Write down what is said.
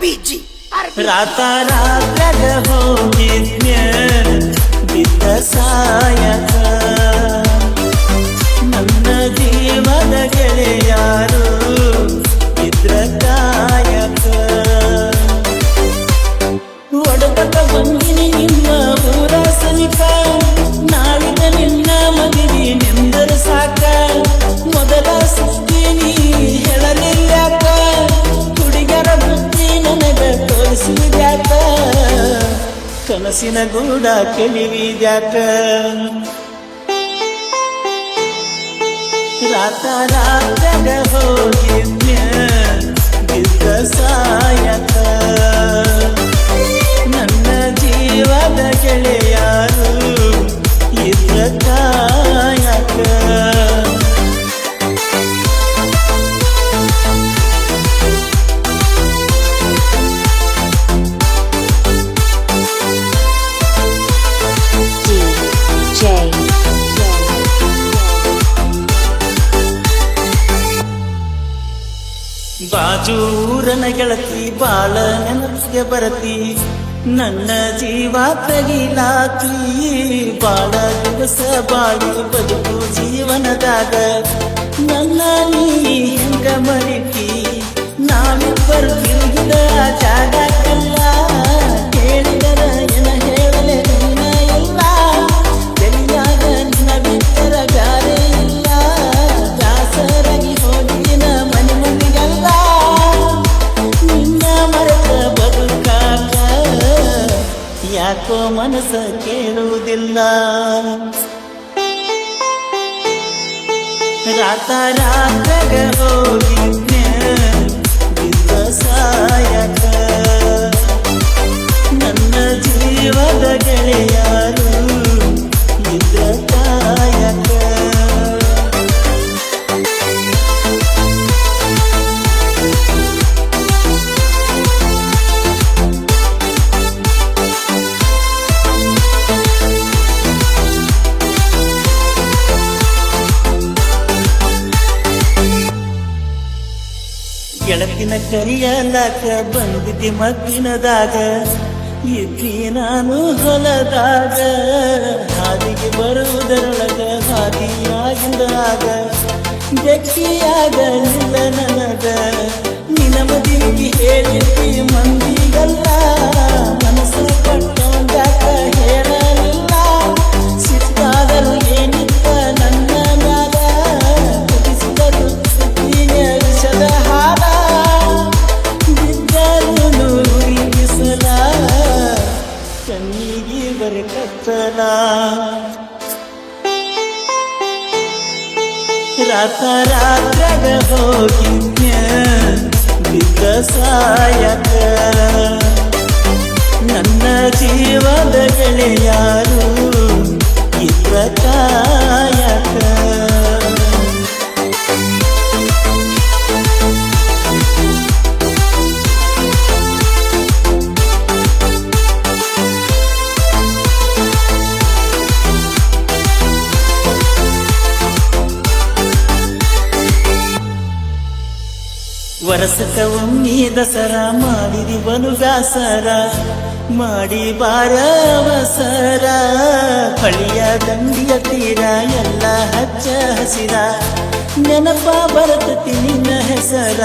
ರಾತ ರಾತ್ರಾಗ ಹೋಗಿದ್ನ್ಯ ಬಿದ್ದ ಸಾಯಕ ನನ್ನ ಜೀವದ ಗೆಳೆಯಾರು ಇದ್ರ ಕಾಯಕ ಒಡಪಟ ಬಂದಿನಿ ನಿಮ್ಮ ಊರ ಸನಿಕ ನಾಳಿದ ನಿನ್ನ ಮದುವೆ ನಿಂದರು ಸಾಕ ಮೊದಲ ಸುಸ್ತೀನಿ ಹೇಳಲಿಲ್ಲಾಕ ಹುಡುಗರ ಬುದ್ಧಿ ನನಗ ತೋರಿಸಿದ್ಯಾಕ ಕನಸಿನ ಗೂಡ ಕೆಳಿವಿದ್ಯಾಕ ರಾತ ರಾತ್ರಾಗ ಹೋಗಿದ್ನ್ಯ ಬಿದ್ದ ಸಾಯಕ ನನ್ನ ಜೀವದ ಗೆಳೆಯಾರು ಇದ್ರ ಕಾಯಕ ಬಾಜೂರನ ಗೆಳತಿ ಬಾಳ ನೆನಪಿಗೆ ಬರತಿ ನನ್ನ ಜೀವ ತಗಿಲಾತಿ ಬಾಳ ದಿವಸ ಬಾಳಿ ಬದುಕು ಜೀವನದಾಗ ನನ್ನ ನೀ ಹೆಂಗ ಮರಿತಿ ನಾವಿಬ್ಬರು ತಿರುಗಿದ ಜಾಗಕ್ಕೆಲ್ಲ ಕೇಳಿದರ ಏನ ಹೇಳಲೆ ನಿನ್ನ ಇಲ್ಲ ತೆಲಿಯಾಗ ನಿನ್ನ ಬಿಟ್ಟರ ಗಾರೆ ಇಲ್ಲ ದಾಸರಾಗಿ ಹೋಗಿನ ಮನೆ ಮಂದಿಗೆಲ್ಲ ನಿನ್ನ ಮರೆತ ಬದುಕಾಕ ಯಾಕೋ ಮನಸ್ಸ ಕೇಳುವುದಿಲ್ಲ ರಾತ ರಾತ್ರಾಗ ಹೋಗಿದ್ನ್ಯ ಬಿದ್ದ ಸಾಯಕ ನನ್ನ ಜೀವದ ಗೆಳೆಯಾರು ಇದ್ರ ಕಾಯಕ ಗೆಳತಿನ ಕರಿಯಲಾಕ ಬಂದಿದ್ದಿ ಮದ್ದಿನದಾಗ ಇದ್ದಿ ನಾನು ಹೊಲದಾಗ ಹಾದಿಗೆ ಬರುವುದರೊಳಗ ಹಾದಿಯಾಗಿಂದಾಗ ಗಟ್ಟಿಯಾಗಲಿಲ್ಲ ನನಗ ನಿನ್ನ ಮದಿಗೆ ಹೇಳಿದ್ದಿ ಮಂದಿಗಲ್ಲ ಮನಸ್ಸು ಕಟ್ಟೊಂದಾಕ ಹೇಳಲಿಲ್ಲ ಸಿಟ್ಟಾದರೂ ಏನಿತ್ತ ನನ್ನ ಮ್ಯಾಲ ಕುದಿಸಿದರು ಸುತ್ತಿಗೆ ವಿಷದ ಹಾರ ಕಣ್ಣಿಗೆ ಬರೆ ಕತ್ತಲ ರಾತ ರಾತ್ರಾಗ ಹೋಗಿದ್ನ್ಯ ಬಿದ್ದ ಸಾಯಕ ನನ್ನ ಜೀವದ ಗೆಳೆಯಾರು ಇದ್ರ ಕಾಯಕ ವರಸಕ ಒಮ್ಮೆ ದಸರಾ ಮಾಡಿದಿ ಬಲು ವ್ಯಾಸರ ಮಾಡಿ ಬಾರ ಅವಸರ ಹಳಿಯ ದಂಡಿಯ ತೀರ ಎಲ್ಲ ಹಚ್ಚ ಹಸಿರ ನೆನಪ ಬರತತಿ ನಿನ್ನ ಹೆಸರ